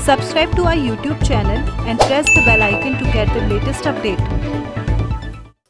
Subscribe to our YouTube channel and press the bell icon to get the latest update.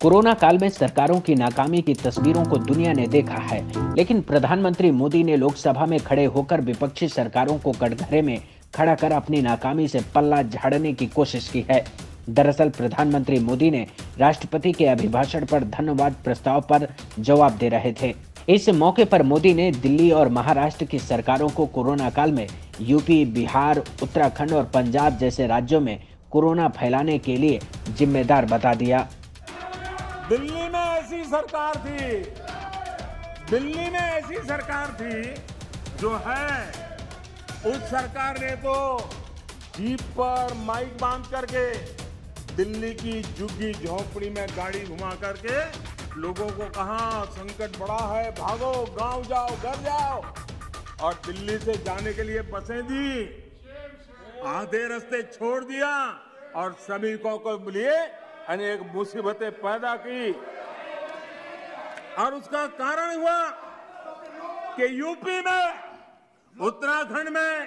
Corona काल में सरकारों की नाकामी की तस्वीरों को दुनिया ने देखा है, लेकिन प्रधानमंत्री मोदी ने लोकसभा में खड़े होकर विपक्षी सरकारों को कटघरे में खड़ा कर अपनी नाकामी से पल्ला झाड़ने की कोशिश की है। दरअसल प्रधानमंत्री मोदी ने राष्ट्रपति के अभिभाषण पर धन्यवाद प्रस्ताव पर जवाब दे रहे थे। इस मौके पर मोदी ने दिल्ली और महाराष्ट्र की सरकारों को कोरोना काल में यूपी, बिहार, उत्तराखंड और पंजाब जैसे राज्यों में कोरोना फैलाने के लिए जिम्मेदार बता दिया। दिल्ली में ऐसी सरकार थी जो है, उस सरकार ने तो जीप पर माइक बांध करके दिल्ली की झुग्गी झोपड़ी में गाड़ी घुमा करके लोगों को कहा संकट बड़ा है, भागो, गांव जाओ, घर जाओ, और दिल्ली से जाने के लिए बसें दी, आधे रास्ते छोड़ दिया और श्रमिकों को लिए अनेक मुसीबतें पैदा की। और उसका कारण हुआ कि यूपी में, उत्तराखंड में,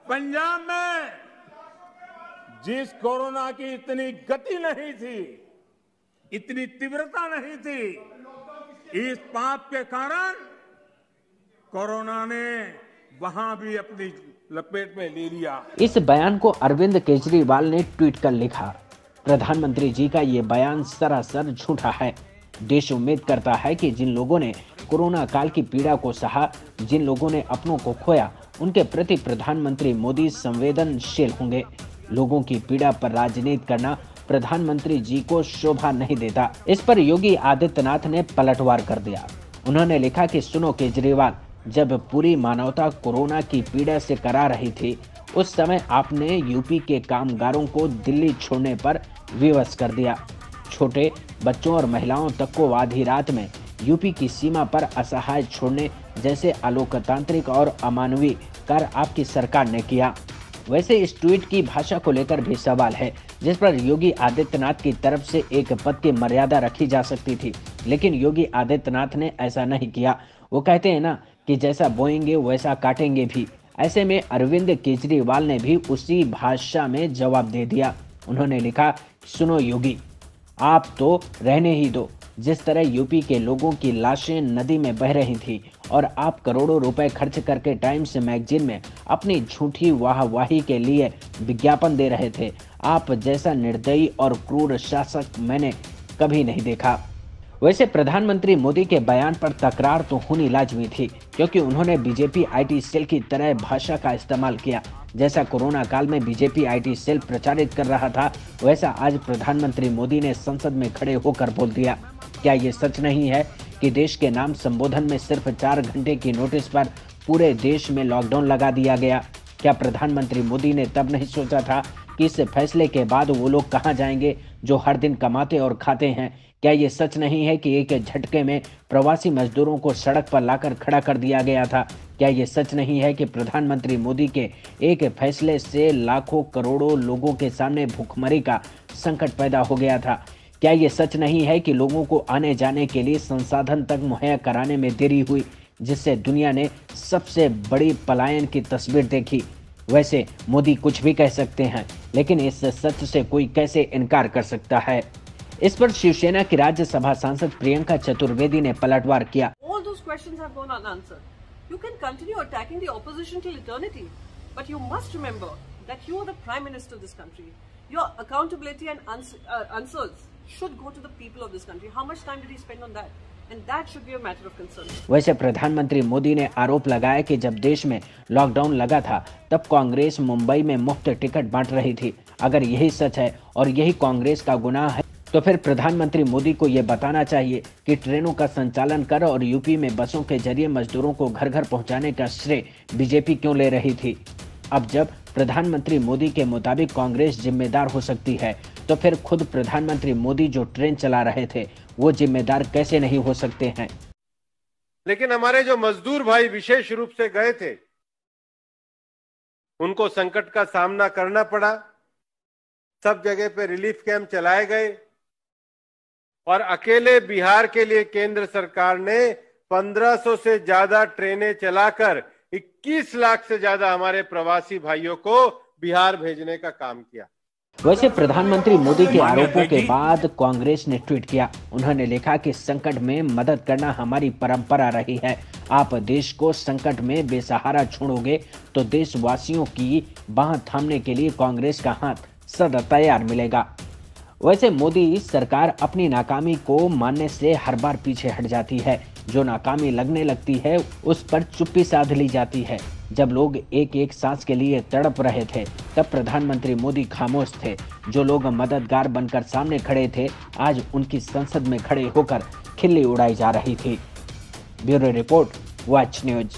पंजाब में जिस कोरोना की इतनी गति नहीं थी, इतनी तीव्रता नहीं थी, इस पाप के कारण कोरोना ने वहां भी अपनी लपेट में ले लिया। इस बयान को अरविंद केजरीवाल ने ट्वीट कर लिखा, प्रधानमंत्री जी का ये बयान सरासर झूठा है। देश उम्मीद करता है कि जिन लोगों ने कोरोना काल की पीड़ा को सहा, जिन लोगों ने अपनों को खोया, उनके प्रति प्रधानमंत्री मोदी संवेदनशील होंगे। लोगों की पीड़ा पर राजनीति करना प्रधानमंत्री जी को शोभा नहीं देता। इस पर योगी आदित्यनाथ ने पलटवार कर दिया। उन्होंने लिखा कि सुनो केजरीवाल, जब पूरी मानवता कोरोना की पीड़ा से करा रही थी, उस समय आपने यूपी के कामगारों को दिल्ली छोड़ने पर विवश कर दिया। छोटे बच्चों और महिलाओं तक को आधी रात में यूपी की सीमा पर असहाय छोड़ने जैसे अलोकतांत्रिक और अमानवीय कार्य आपकी सरकार ने किया। वैसे इस ट्वीट की भाषा को लेकर भी सवाल है, जिस पर योगी आदित्यनाथ की तरफ से एक पद की मर्यादा रखी जा सकती थी, लेकिन योगी आदित्यनाथ ने ऐसा नहीं किया। वो कहते हैं ना कि जैसा बोएंगे वैसा काटेंगे भी। ऐसे में अरविंद केजरीवाल ने भी उसी भाषा में जवाब दे दिया। उन्होंने लिखा, सुनो योगी, आप तो रहने ही दो। जिस तरह यूपी के लोगों की लाशें नदी में बह रही थी और आप करोड़ों रुपए खर्च करके टाइम्स मैगजीन में अपनी झूठी वाहवाही के लिए विज्ञापन दे रहे थे, आप जैसा निर्दयी और क्रूर शासक मैंने कभी नहीं देखा। वैसे प्रधानमंत्री मोदी के बयान पर तकरार तो होनी लाजमी थी, क्योंकि उन्होंने बीजेपी आईटी सेल की तरह भाषा का इस्तेमाल किया। जैसा कोरोना काल में बीजेपी आईटी सेल प्रचारित कर रहा था, वैसा आज प्रधानमंत्री मोदी ने संसद में खड़े होकर बोल दिया। क्या ये सच नहीं है कि देश के नाम संबोधन में सिर्फ 4 घंटे की नोटिस पर पूरे देश में लॉकडाउन लगा दिया गया? क्या प्रधानमंत्री मोदी ने तब नहीं सोचा था कि इस फैसले के बाद वो लोग कहां जाएंगे जो हर दिन कमाते और खाते हैं? क्या ये सच नहीं है कि एक झटके में प्रवासी मजदूरों को सड़क पर लाकर खड़ा कर दिया गया था? क्या ये सच नहीं है कि प्रधानमंत्री मोदी के एक फैसले से लाखों करोड़ों लोगों के सामने भूखमरी का संकट पैदा हो गया था? क्या ये सच नहीं है कि लोगों को आने जाने के लिए संसाधन तक मुहैया कराने में देरी हुई, जिससे दुनिया ने सबसे बड़ी पलायन की तस्वीर देखी? वैसे मोदी कुछ भी कह सकते हैं, लेकिन इस सच से कोई कैसे इनकार कर सकता है? इस पर शिवसेना की राज्यसभा सांसद प्रियंका चतुर्वेदी ने पलटवार किया। All those questions have gone unanswered. You can continue attacking the opposition till eternity, but you must remember that you are the Prime Minister of this country. Your accountability and answers should go to the people of this country. How much time did he spend on that? And that should be a matter of concern. वैसे प्रधानमंत्री मोदी ने आरोप लगाया कि जब देश में lockdown लगा था, तब कांग्रेस मुंबई में मुफ्त टिकट बांट रही थी। अगर यही सच है और यही कांग्रेस का गुनाह है, तो फिर प्रधानमंत्री मोदी को ये बताना चाहिए कि ट्रेनों का संचालन कर और यूपी में बसों के जरिए मजदूरों को घर घर पहुंचाने का श्रेय बीजेपी क्यों ले रही थी? अब जब प्रधानमंत्री मोदी के मुताबिक कांग्रेस जिम्मेदार हो सकती है, तो फिर खुद प्रधानमंत्री मोदी जो ट्रेन चला रहे थे, वो जिम्मेदार कैसे नहीं हो सकते हैं? लेकिन हमारे जो मजदूर भाई विशेष रूप से गए थे, उनको संकट का सामना करना पड़ा। सब जगह पे रिलीफ कैंप चलाए गए और अकेले बिहार के लिए केंद्र सरकार ने 1500 से ज्यादा ट्रेनें चलाकर 21 लाख से ज्यादा हमारे प्रवासी भाइयों को बिहार भेजने का काम किया। वैसे प्रधानमंत्री मोदी के आरोपों के बाद कांग्रेस ने ट्वीट किया। उन्होंने लिखा कि संकट में मदद करना हमारी परंपरा रही है। आप देश को संकट में बेसहारा छोड़ोगे तो देशवासियों की बाह थामने के लिए कांग्रेस का हाथ सदा तैयार मिलेगा। वैसे मोदी सरकार अपनी नाकामी को मानने से हर बार पीछे हट जाती है। जो नाकामी लगने लगती है उस पर चुप्पी साध ली जाती है। जब लोग एक एक सांस के लिए तड़प रहे थे तब प्रधानमंत्री मोदी खामोश थे। जो लोग मददगार बनकर सामने खड़े थे आज उनकी संसद में खड़े होकर खिल्ली उड़ाई जा रही थी। Bureau report, watch news.